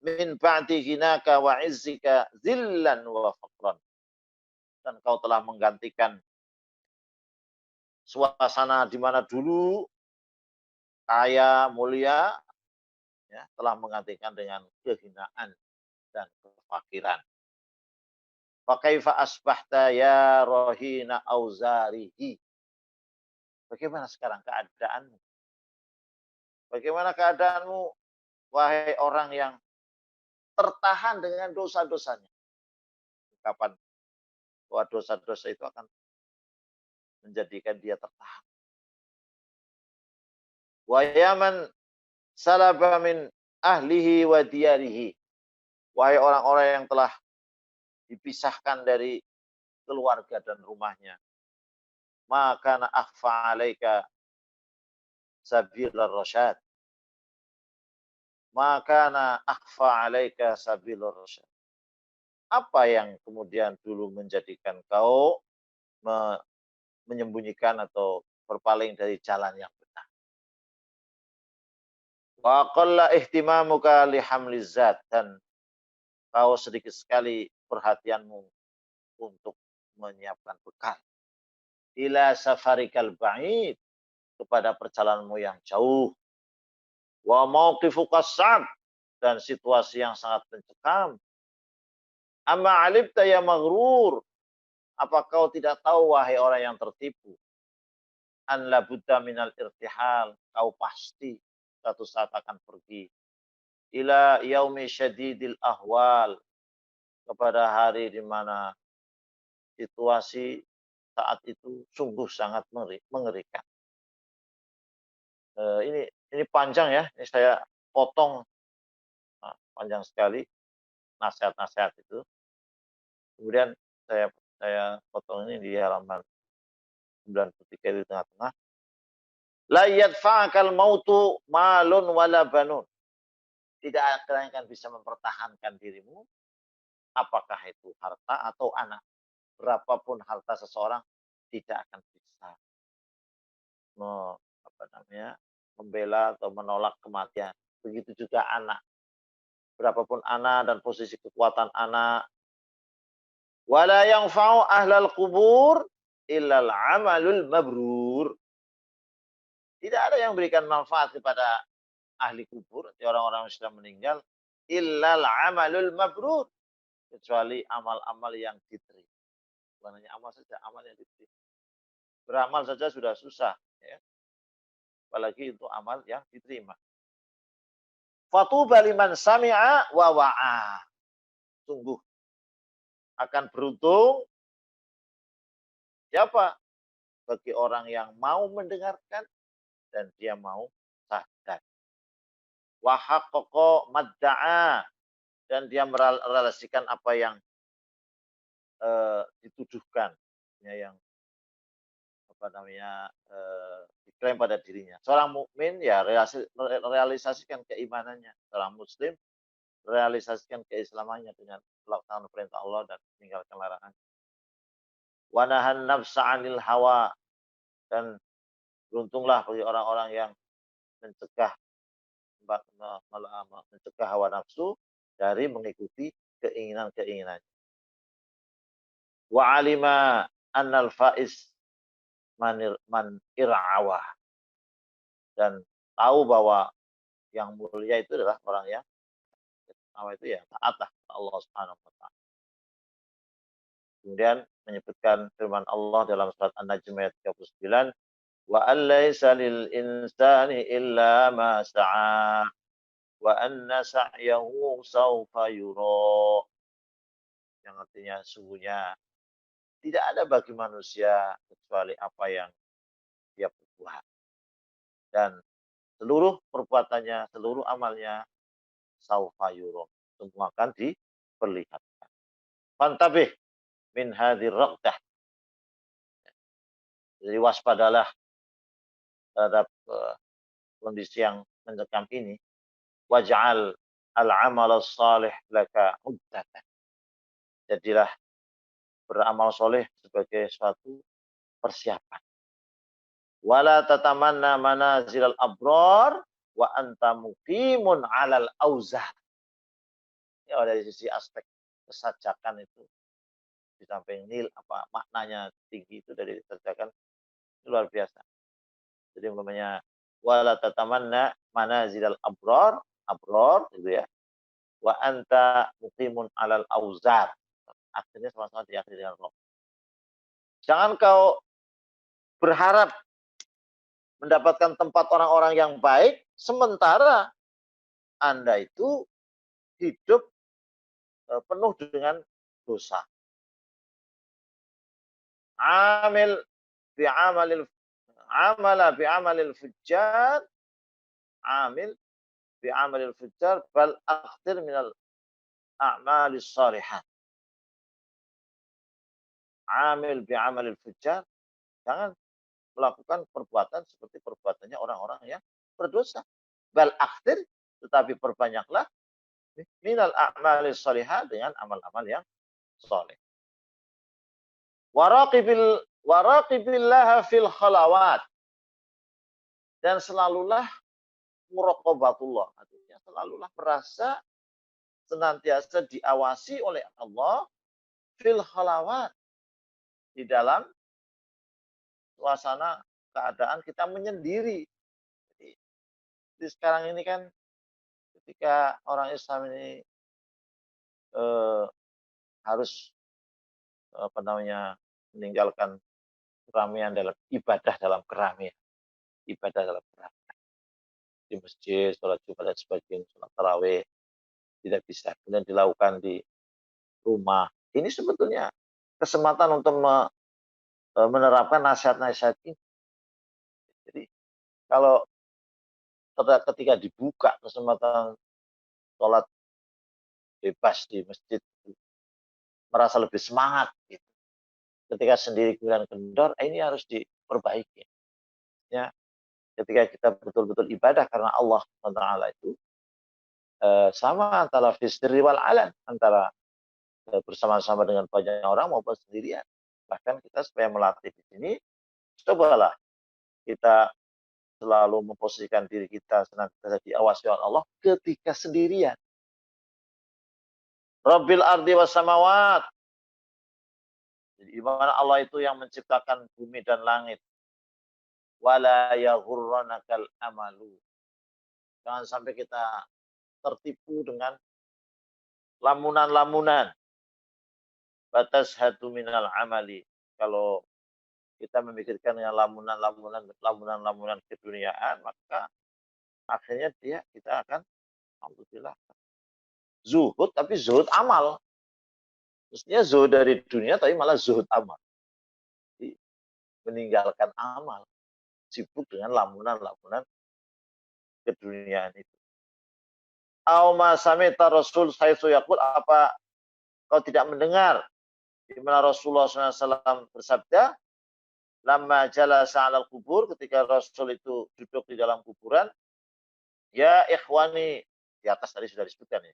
min ba'di ghinaka wa izzika zillan wa faqran. Dan kau telah menggantikan suasana di mana dulu kaya, mulia, ya, telah menggantikan dengan kehinaan dan kefakiran. Fa kaifa asbahta ya rohina auzarihi. Bagaimana sekarang keadaanmu? Bagaimana keadaanmu, wahai orang yang tertahan dengan dosa-dosanya? Kapan bahwa dosa-dosa itu akan menjadikan dia tertahan. Wa yaman salaba min ahlihi wa diyarihi. Wahai orang-orang yang telah dipisahkan dari keluarga dan rumahnya. Maka na akhfa alaika sabilar rasyad. Maka na akhfa alaika sabilar rasyad. Apa yang kemudian dulu menjadikan kau menyembunyikan atau berpaling dari jalan yang benar? Wa qalla ihtimamuka li hamliz zat, dan kau sedikit sekali perhatianmu untuk menyiapkan bekal. Ila safarikal ba'id, kepada perjalananmu yang jauh. Wa mauqifuka sa'ab, dan situasi yang sangat mencekam. Amma alibta ya maghrur, apa kau tidak tahu wahai orang yang tertipu? An la budda minal irtihal, kau pasti suatu saat akan pergi. Ila yaumi syadidil ahwal, kepada hari di mana situasi saat itu sungguh sangat mengerikan. Ini panjang ya, ini saya potong, panjang sekali nasihat-nasihat itu. Kemudian saya potong ini di halaman 93 di tengah-tengah. La yadfa'akal mautu malun wala banun. Tidak akan bisa mempertahankan dirimu, apakah itu harta atau anak. Berapapun harta seseorang tidak akan bisa membela atau menolak kematian. Begitu juga anak. Berapapun anak dan posisi kekuatan anak. Wala yanfa'u ahlal kubur illal amalul mabrur. Tidak ada yang berikan manfaat kepada ahli kubur, orang-orang yang sudah meninggal, illal amalul mabrur, kecuali amal-amal yang diterima. Bukan hanya amal saja, amal yang diterima. Beramal saja sudah susah, ya. Apalagi itu amal yang diterima. Fatuba liman sami'a wa wa'a. Sungguh akan beruntung siapa? Bagi orang yang mau mendengarkan dan dia mau sadar. Wa haqqaqa madda'a, dan dia merelasikan apa yang dituduhkan, ya, yang diklaim pada dirinya. Seorang mukmin ya realisasikan keimanannya. Seorang muslim realisasikan keislamannya dengan melaksanakan perintah Allah dan meninggalkan larangan. Wa nahan nafsa 'anil hawa, dan beruntunglah bagi orang-orang yang mencegah hawa nafsu dari mengikuti keinginan-keinginannya. Wa alima annal faiz man ir'awa, dan tahu bahwa yang mulia itu adalah orang yang itu ya taatlah Allah Subhanahu wa taala. Kemudian menyebutkan firman Allah dalam surat An-Najm ayat 39, wa allaysa lil insani illa ma sa'a wa anna sa'yahu sawfa yura. Yang artinya sungguhnya tidak ada bagi manusia kecuali apa yang dia perbuat. Dan seluruh perbuatannya, seluruh amalnya, saufa yura, semua akan diperlihatkan. Fantabih min hadir raqdah. Jadi waspadalah terhadap kondisi yang mencekam ini. Waj'al al-amal salih laka uddatan. Jadilah beramal soleh sebagai suatu persiapan. Wala tatamanna manazilal abrar wa anta muqimun 'alal auzar. Ya, dari sisi aspek kesajakan itu di samping nil apa maknanya tinggi itu dari kesajakan luar biasa. Jadi umpamanya wala tatamanna manazilal abror, abror gitu ya. Wa anta muqimun 'alal auzar. Akhirnya sama-sama diakhiri dengan roh. Jangan kau berharap mendapatkan tempat orang-orang yang baik sementara Anda itu hidup penuh dengan dosa. Amil bi'amalil amala bi'amalil fujjar, amil bi'amalil fujjar bal akhtir minal a'malis shalihat. Amil bi'amalil fujjar, jangan melakukan perbuatan seperti perbuatannya orang-orang yang berdosa. Bal akhtir, tetapi perbanyaklah minal a'malis shalihat dengan amal-amal yang soleh. Waraqibillaha fil khalawat. Dan selalulah muraqabatullah. Artinya selalulah merasa senantiasa diawasi oleh Allah fil khalawat. Di dalam suasana keadaan kita menyendiri. Jadi sekarang ini kan ketika orang Islam ini harus apa namanya meninggalkan keramaian dalam keramaian, ibadah dalam keramaian di masjid, sholat Jumat dan sebagainya, sholat tarawih tidak bisa, kemudian dilakukan di rumah. Ini sebetulnya kesempatan untuk menerapkan nasihat-nasihat ini. Jadi kalau ketika dibuka kesempatan sholat bebas di masjid, merasa lebih semangat. Gitu. Ketika sendiri kemudian kendor, ini harus diperbaiki. Ya, ketika kita betul-betul ibadah karena Allah Taala itu sama antara fisri wal alan, antara bersama-sama dengan banyak orang maupun sendirian. Bahkan kita supaya melatih di sini, cobalah kita selalu memposisikan diri kita senantiasa diawasi oleh Allah ketika sendirian. Rabbil ardi was samawat. Jadi dimana Allah itu yang menciptakan bumi dan langit. Wala yaghurranakal amalu. Jangan sampai kita tertipu dengan lamunan-lamunan. Batas hatu minal amali. Kalau kita memikirkan dengan lamunan keduniaan, maka akhirnya kita akan alhamdulillah zuhud, tapi zuhud amal. Mestinya zuhud dari dunia, tapi malah zuhud amal. Jadi, meninggalkan amal. Sibuk dengan lamunan-lamunan keduniaan itu. Auma samita Rasul haitsu yaqul, apa kau tidak mendengar di mana Rasulullah SAW bersabda, lamma jalasa 'alal kubur, ketika Rasul itu duduk di dalam kuburan, ya ikhwani, di atas tadi sudah disebutkan ya.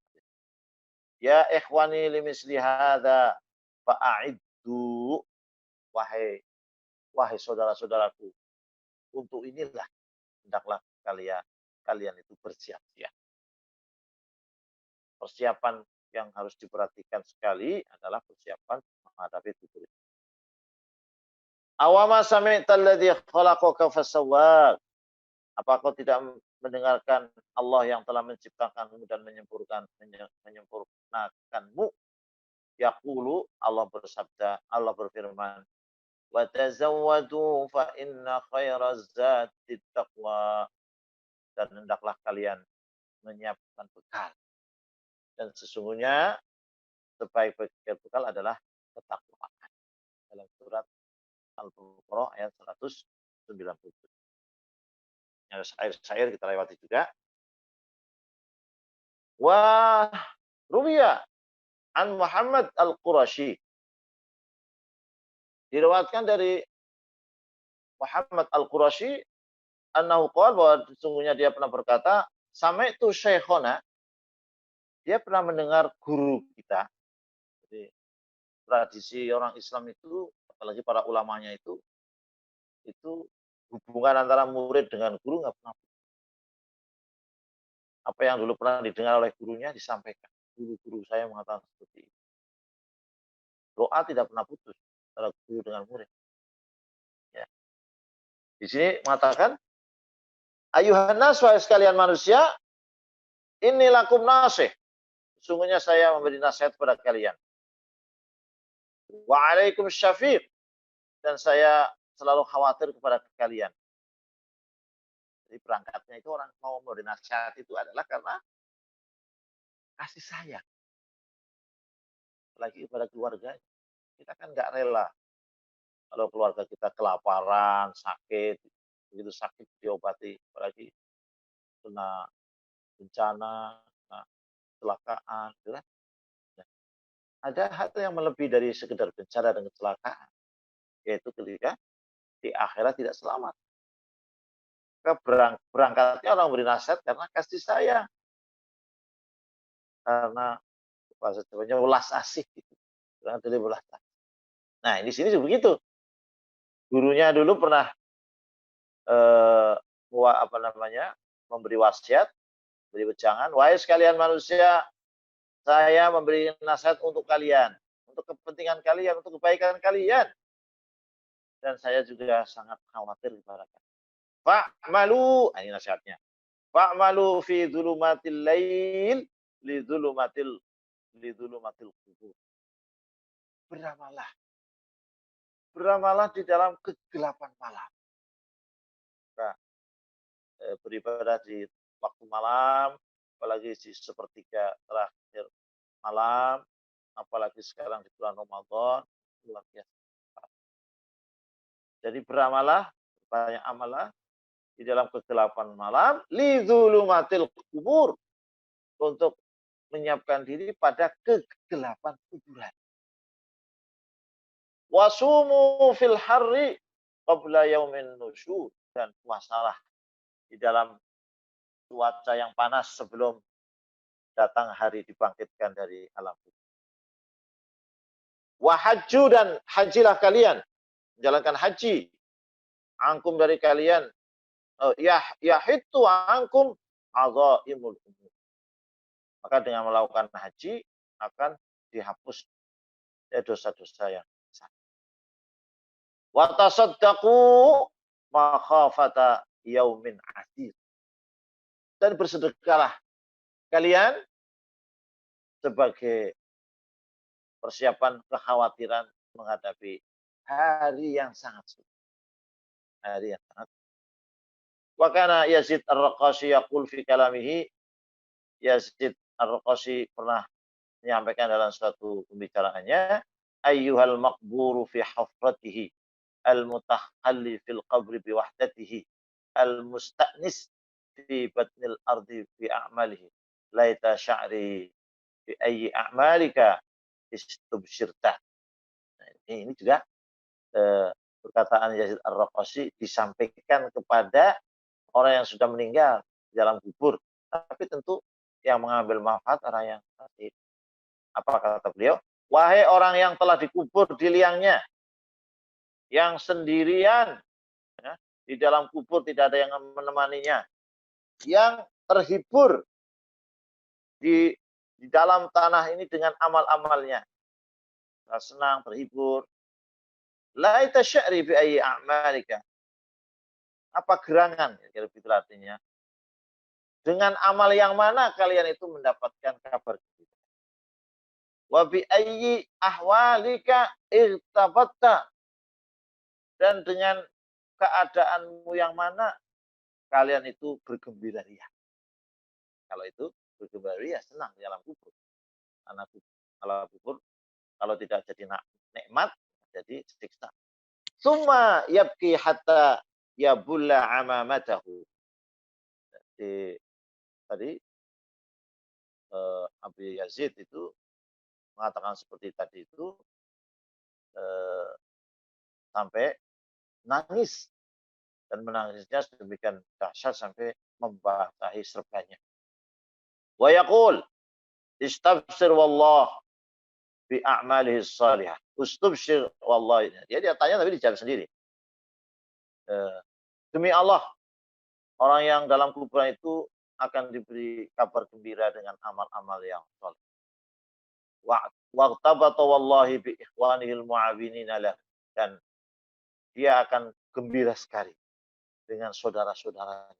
Ya ikhwani limisli hadza fa'iddu, wahai saudara-saudaraku, untuk inilah hendaklah kalian itu bersiap-siap. Persiapan yang harus diperhatikan sekali adalah persiapan menghadapi kubur. Awama sami'tal ladzi khalaqaka fasawwak. Apa kau tidak mendengarkan Allah yang telah menciptakanmu dan menyempurnakanmu? Yaqulu, Allah bersabda, Allah berfirman, wa tazawwadu fa inna khairaz zati taqwa. Dan hendaklah kalian menyiapkan bekal. Dan sesungguhnya sebaik-baik bekal adalah ketakwaan. Dalam surat Al-Baqarah ayat 197. Ada syair kita lewati juga. Wa ruwiya an Muhammad al-Qurashi. Diriwayatkan dari Muhammad al-Qurashi annahu qala, bahwa sesungguhnya dia pernah berkata, sami'tu syekhona, dia pernah mendengar guru kita. Jadi tradisi orang Islam itu, apalagi para ulamanya itu hubungan antara murid dengan guru nggak pernah. Apa yang dulu pernah didengar oleh gurunya disampaikan. Guru-guru saya mengatakan seperti itu. Doa tidak pernah putus antara guru dengan murid. Ya. Di sini mengatakan, ayuhan nas, wahai sekalian manusia, inni lakum nasih. Sesungguhnya saya memberi nasihat kepada kalian. Wa alaikum syafiq. Dan saya selalu khawatir kepada kalian. Jadi perangkatnya itu orang mau memberi nasihat itu adalah karena kasih sayang. Apalagi kepada keluarga. Kita kan nggak rela kalau keluarga kita kelaparan, sakit, begitu sakit diobati, apalagi kena bencana, kena kecelakaan, gitu kan. Nah, ada hal yang melebihi dari sekedar bencana dan kecelakaan, yaitu ketika di akhirat tidak selamat. Berangkatnya orang beri nasihat karena kasih sayang, karena bahasa Jawanya welas asih gitu. Berangkat dari welas asih. Nah, di sini juga begitu. Gurunya dulu pernah memberi wasiat, beri wejangan, wahai sekalian manusia, saya memberi nasihat untuk kalian, untuk kepentingan kalian, untuk kebaikan kalian. Dan saya juga sangat khawatir kepada kalian. Fa'malu, ini nasihatnya. Fa'malu fi dzulumatil lail li dzulumatil kubur. Beramalah. Beramalah di dalam kegelapan malam. Nah, beribadah di waktu malam, apalagi di sepertiga terakhir malam, apalagi sekarang di bulan Ramadan, luar biasa. Jadi beramalah, banyak amalah di dalam kegelapan malam, lidzulumatil kubur, untuk menyiapkan diri pada kegelapan kuburan. Wasumu fil harri qabla yaumin nusyur, dan puasalah di dalam cuaca yang panas sebelum datang hari dibangkitkan dari alam kubur. Wahajju, dan hajilah kalian, menjalankan haji, angkum dari kalian, yahittu angkum adzaimul umur. Maka dengan melakukan haji akan dihapus dosa-dosa yang besar. Wa tasaddaqu makhafata yaumin asir. Dan bersedekahlah kalian sebagai persiapan kekhawatiran menghadapi hari yang sangat sulit. Hari yang sangat. Wa kana Yazid Ar-Raqashi yaqul fi kalamihi, Yazid Ar-Raqashi pernah menyampaikan dalam suatu pembicaraannya, ayyuhal maqburu fi hafratihi, al-mutahalli fil qabri bi wahdatihi, al-musta'nis fi batnil ardi fi a'malihi, laita sya'ri fi ayyi a'malika istubsyirta. Nah, ini juga perkataan Yazid Ar-Raqashi disampaikan kepada orang yang sudah meninggal di dalam kubur. Tapi tentu yang mengambil manfaat orang yang sakit. Apa kata beliau? Wahai orang yang telah dikubur di liangnya, yang sendirian, ya, di dalam kubur tidak ada yang menemaninya, yang terhibur di dalam tanah ini dengan amal-amalnya, senang, terhibur. Laita sya'ri bi ayyi a'malika. Apa gerangan? Kira begitu artinya. Dengan amal yang mana kalian itu mendapatkan kabar gembira? Wa bi ayyi ahwalika irtabatta. Dan dengan keadaanmu yang mana kalian itu bergembira ria. Kalau itu bergembira ria, senang di alam kubur. Karena alam kubur kalau tidak jadi nikmat, jadi siksa. Summa yabki hatta yabulla amamatahu. Jadi tadi Abu Yazid itu mengatakan seperti tadi itu sampai nangis, dan menangisnya sedemikian dahsyat sampai membasahi serbannya. Wa yaqul istabshir wallah bi a'malihi shalihah. Ustabshir wallahi. Dia tanya tapi dijawab sendiri. Demi Allah, orang yang dalam kuburan itu akan diberi kabar gembira dengan amal-amal yang soleh. Waqtabata wallahi bi ikhwanihil mu'awinina lah. Dan dia akan gembira sekali dengan saudara-saudaranya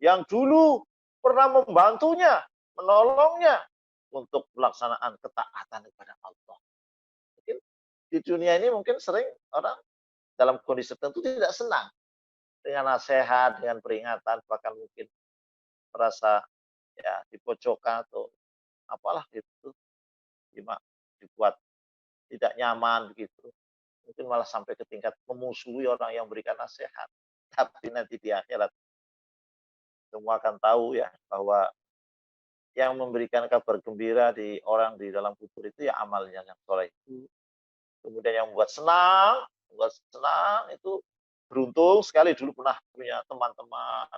yang dulu pernah membantunya, menolongnya untuk pelaksanaan ketaatan kepada Allah. Mungkin di dunia ini mungkin sering orang dalam kondisi tertentu tidak senang dengan nasihat, dengan peringatan, bahkan mungkin merasa ya dipojokkan atau apalah gitu, dibuat tidak nyaman begitu. Mungkin malah sampai ke tingkat memusuhi orang yang memberikan nasihat. Tapi nanti di akhirat semua akan tahu ya bahwa yang memberikan kabar gembira di orang di dalam kubur itu ya amalnya yang soleh itu. Kemudian yang membuat senang itu beruntung sekali dulu pernah punya teman-teman,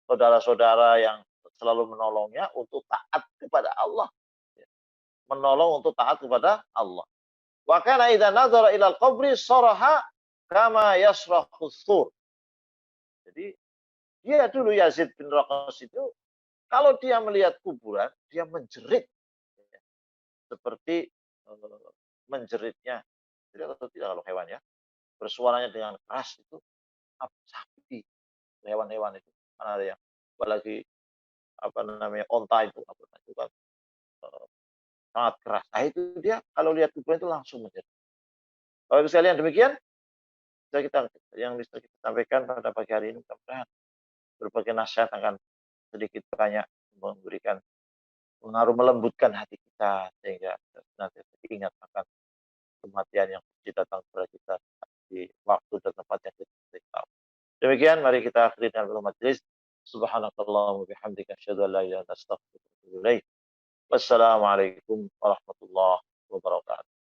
saudara-saudara yang selalu menolongnya untuk taat kepada Allah. Menolong untuk taat kepada Allah. Wa kana idza nazara ilal qabri saraha kama yasrahu sur. Jadi dia dulu Yazid bin Raqas itu kalau dia melihat kuburan dia menjerit seperti menjeritnya tidak atau tidak kalau hewan ya bersuaranya dengan keras itu sapi hewan-hewan itu kan ada yang apalagi apa namanya onta itu apa itu kan sangat keras. Nah itu dia kalau lihat kuburan itu langsung menjerit. Kalau sekalian demikian kita yang bisa kita sampaikan pada pagi hari ini mudah-mudahan berbagai nasihat akan sedikit banyak memberikan pengaruh melembutkan hati kita sehingga nanti ingat akan kematian yang pasti datang kepada kita di waktu dan tempat yang kita tahu. Demikian mari kita akhiri dengan majelis. Subhanakallahumma bihamdika asyhadu an la ilaha illa anta astaghfiruka wa atubu ilaik. Wassalamualaikum warahmatullahi wabarakatuh.